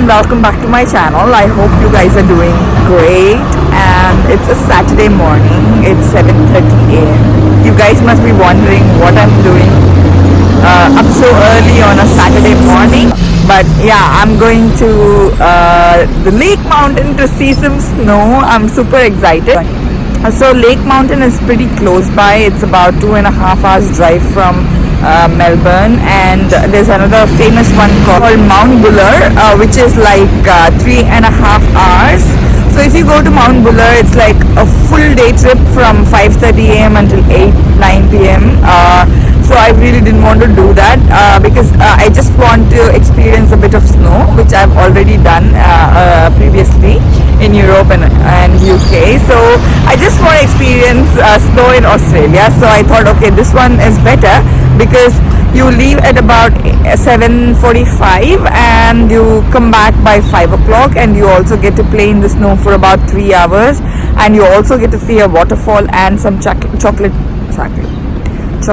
everyone, welcome back to my channel. I hope you guys are doing great, and it's a Saturday morning. It's 7:30 a.m. You guys must be wondering what I'm doing up so early on a Saturday morning, but yeah, I'm going to the Lake Mountain to see some snow. I'm super excited. So Lake Mountain is pretty close by. It's about 2.5 hours drive from Melbourne, and there's another famous one called Mount Buller, which is like 3.5 hours. So if you go to Mount Buller, it's like a full day trip from 5:30 a.m. until 9 p.m. So I really didn't want to do that because I just want to experience a bit of snow, which I've already done previously in Europe and UK. So I just want to experience snow in Australia. So I thought, okay, this one is better because you leave at about 7:45 and you come back by 5 o'clock, and you also get to play in the snow for about 3 hours, and you also get to see a waterfall and some chocolate factory. So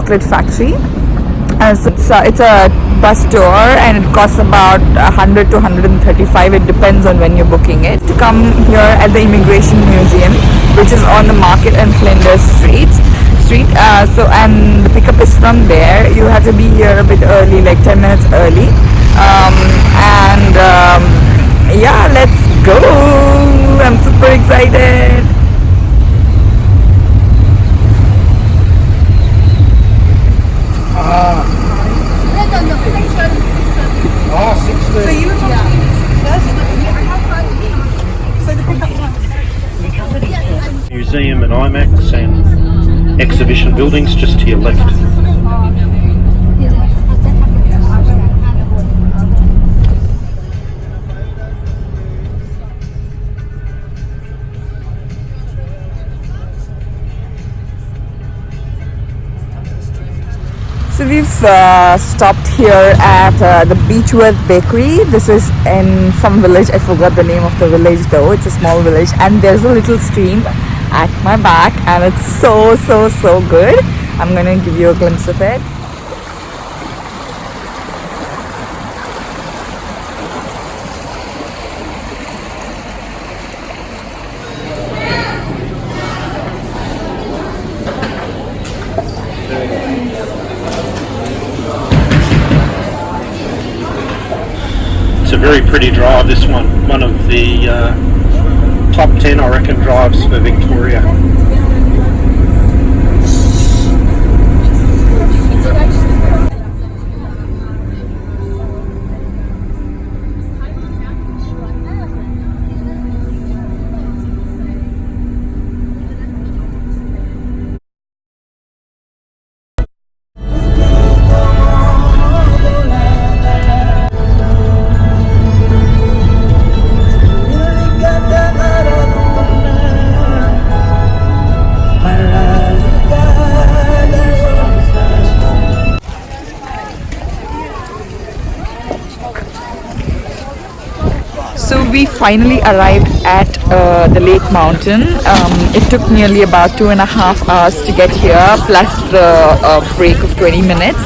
it's a bus tour, and it costs about 100 to 135. It depends on when you're booking it. To come here at the Immigration Museum, which is on the Market and Flinders Street. And the pickup is from there. You have to be here a bit early, like 10 minutes early. Yeah, let's go. I'm super excited. So you Museum and IMAX and exhibition buildings just to your left. So we've stopped here at the Beechworth Bakery. This is in some village. I forgot the name of the village though. It's a small village, and there's a little stream at my back, and it's so good. I'm gonna give you a glimpse of it. It's a very pretty drive, this one. One of the top 10, I reckon, drives for Victoria. So we finally arrived at the Lake Mountain. It took nearly about 2.5 hours to get here, plus the break of 20 minutes.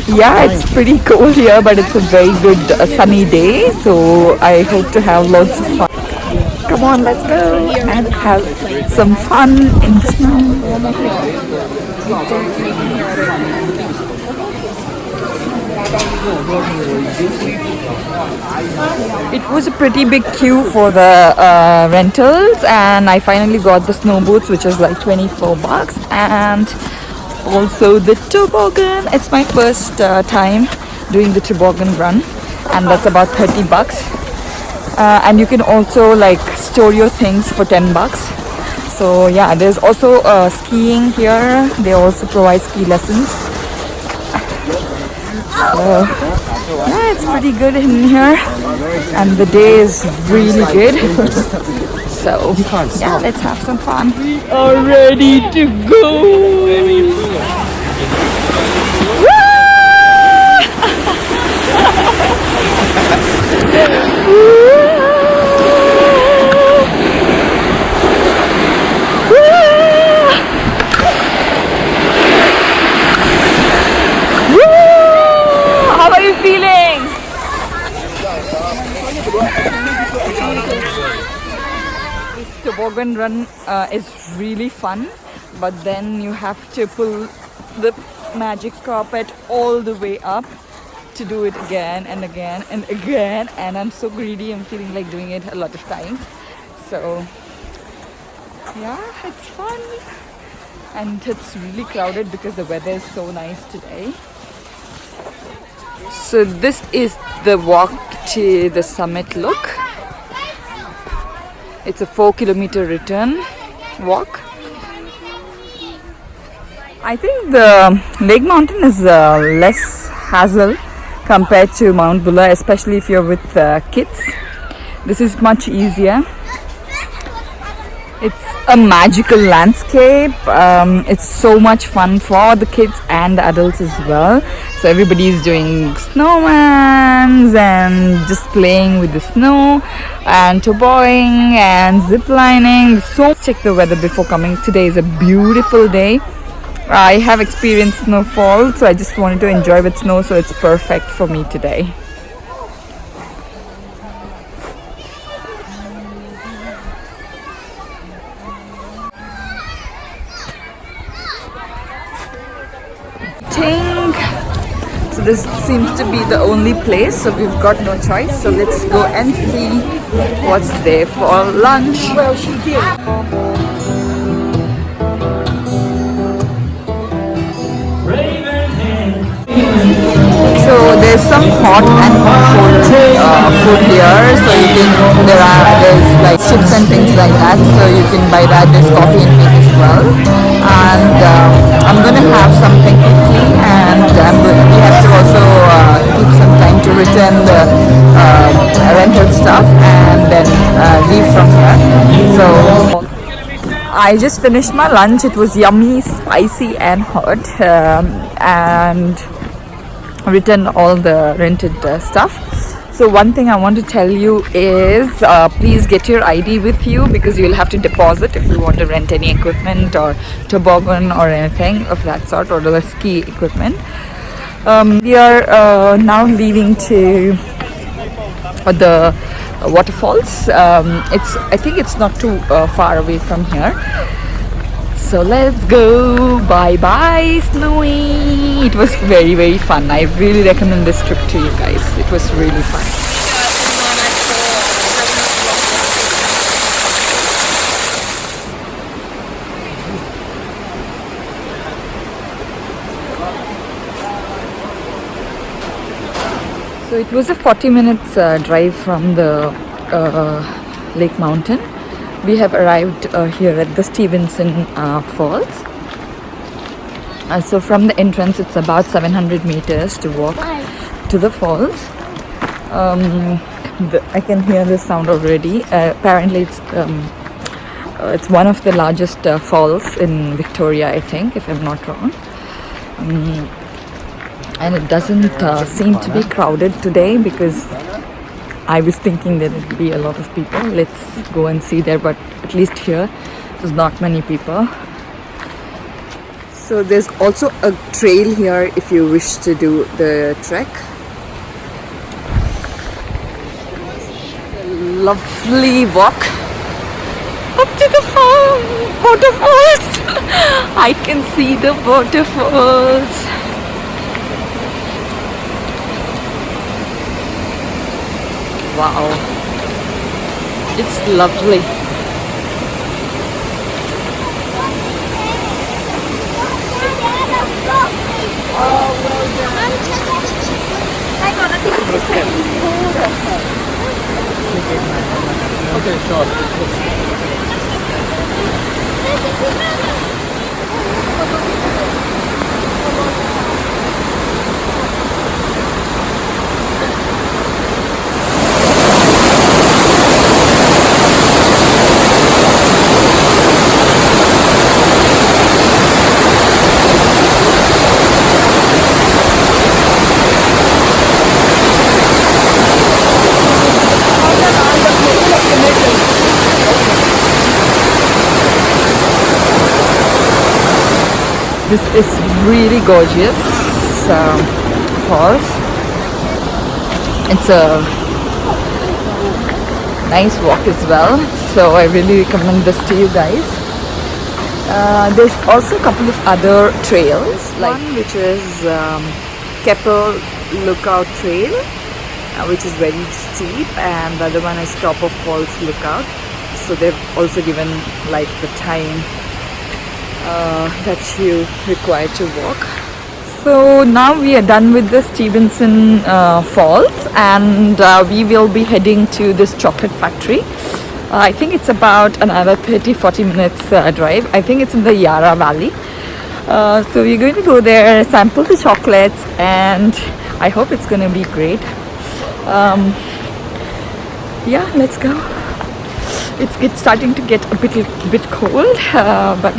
Yeah, it's pretty cold here, but it's a very good sunny day, so I hope to have lots of fun. Come on, let's go and have some fun in the snow. It was a pretty big queue for the rentals, and I finally got the snow boots, which is like $24, and also the toboggan. It's my first time doing the toboggan run, and that's about $30. And you can also like store your things for $10. So yeah, there's also skiing here. They also provide ski lessons. So yeah, it's pretty good in here, and the day is really good. So yeah, let's have some fun. We are ready to go. How are you feeling? toboggan run is really fun, but then you have to pull the magic carpet all the way up to do it again and again and again, and I'm so greedy, I'm feeling like doing it a lot of times. So yeah, it's fun, and it's really crowded because the weather is so nice today. So this is the walk to the summit look. It's a 4-kilometer return walk. I think the Lake Mountain is less hassle compared to Mount Buller, especially if you're with kids. This is much easier. It's a magical landscape. It's so much fun for the kids and the adults as well. So everybody is doing snowmans and just playing with the snow and tobogganing and zip lining. So check the weather before coming. Today is a beautiful day. I have experienced snowfall, so I just wanted to enjoy with snow, so it's perfect for me today. So this seems to be the only place, so we've got no choice. So let's go and see what's there for lunch. Well, she did. So there's some hot and cold food here. So there's like chips and things like that. So you can buy that. There's coffee and cake as well. And I'm gonna have something quickly, and we have to also keep some time to return the rental stuff and then leave from here. So I just finished my lunch. It was yummy, spicy and hot, and returned all the rented stuff. So one thing I want to tell you is please get your ID with you, because you'll have to deposit if you want to rent any equipment or toboggan or anything of that sort, or the ski equipment. We are now leaving to the waterfalls. I think it's not too far away from here. So let's go. Bye bye Snowy. It was very, very fun. I really recommend this trip to you guys. It was really fun. So it was a 40 minutes drive from the Lake Mountain. We have arrived here at the Stevenson Falls. So from the entrance it's about 700 meters to walk to the falls. I can hear the sound already. Apparently it's one of the largest falls in Victoria, I think, if I'm not wrong. And it doesn't seem to be crowded today, because I was thinking that it would be a lot of people. Let's go and see there, but at least here there's not many people. So there's also a trail here if you wish to do the trek. Lovely walk up to the waterfalls. I can see the waterfalls. Wow, it's lovely. Okay, sure. This is really gorgeous falls. It's a nice walk as well. So I really recommend this to you guys. There's also a couple of other trails, like one which is Keppel Lookout Trail, which is very steep, and the other one is Top of Falls Lookout. So they've also given like the time that you require to walk. So now we are done with the Stevenson Falls, and we will be heading to this chocolate factory. I think it's about another 30-40 minutes drive. I think it's in the Yarra Valley. So we're going to go there, sample the chocolates, and I hope it's going to be great. Yeah, let's go. It's starting to get a bit cold, but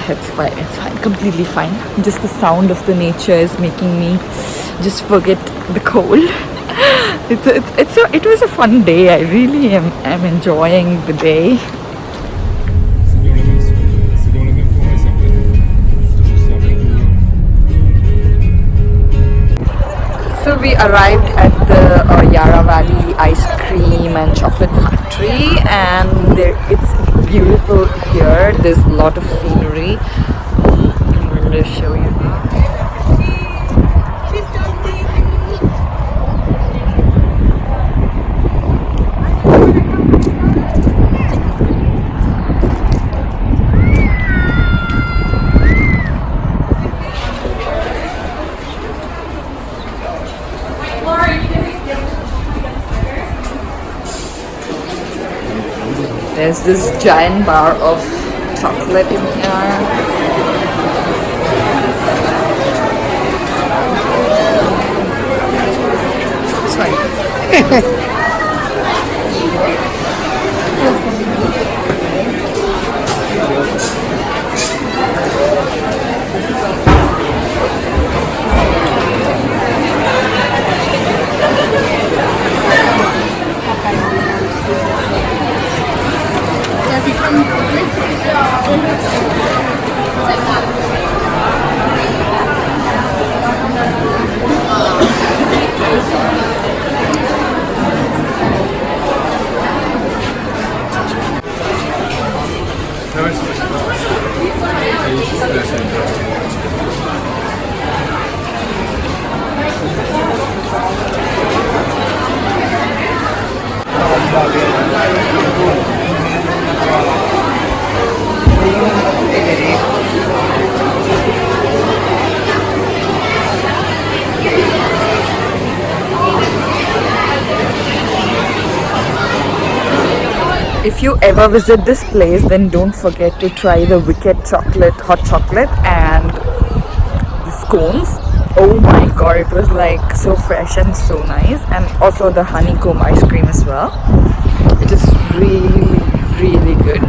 it's fine, completely fine. Just the sound of the nature is making me just forget the cold. It was a fun day. I really am enjoying the day. So we arrived at the Yarra Valley ice cream and chocolate factory, and it's beautiful here. There's a lot of scenery. I'm going to show you now. There's this giant bar of chocolate in here. It's fine. If you ever visit this place, then don't forget to try the Wicked chocolate, hot chocolate, and the scones. Oh my god, it was like so fresh and so nice. And also the honeycomb ice cream as well. It is really good.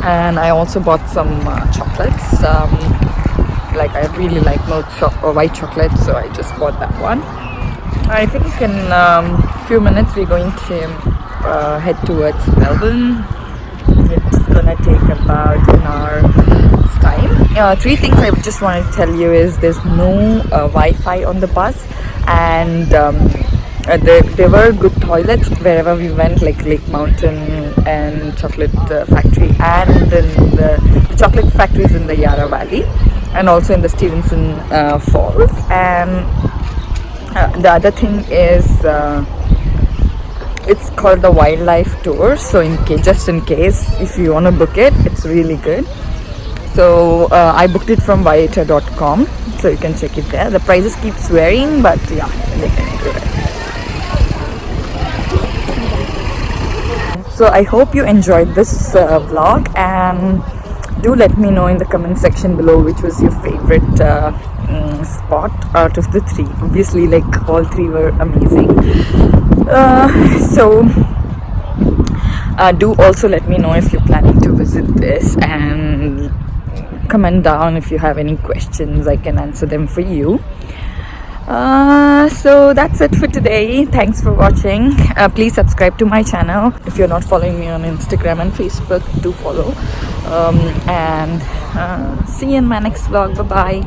And I also bought some chocolates. Like I really like white chocolate, so I just bought that one. I think in a few minutes we're going to head towards Melbourne. It's gonna take about an hour's time. Three things I just want to tell you is there's no Wi-Fi on the bus, and there were good toilets wherever we went, like Lake Mountain and Chocolate Factory, and in the chocolate factories in the Yarra Valley, and also in the Stevenson Falls. And the other thing is it's called the wildlife tour, so just in case if you want to book it, it's really good. So I booked it from viator.com, so you can check it there. The prices keeps varying, but yeah, they can do it. So I hope you enjoyed this vlog, and do let me know in the comment section below which was your favorite spot out of the three. Obviously, like all three were amazing. So do also let me know if you're planning to visit this, and comment down if you have any questions. I can answer them for you. So that's it for today. Thanks for watching. Please subscribe to my channel. If you're not following me on Instagram and Facebook, do follow. And see you in my next vlog. Bye bye.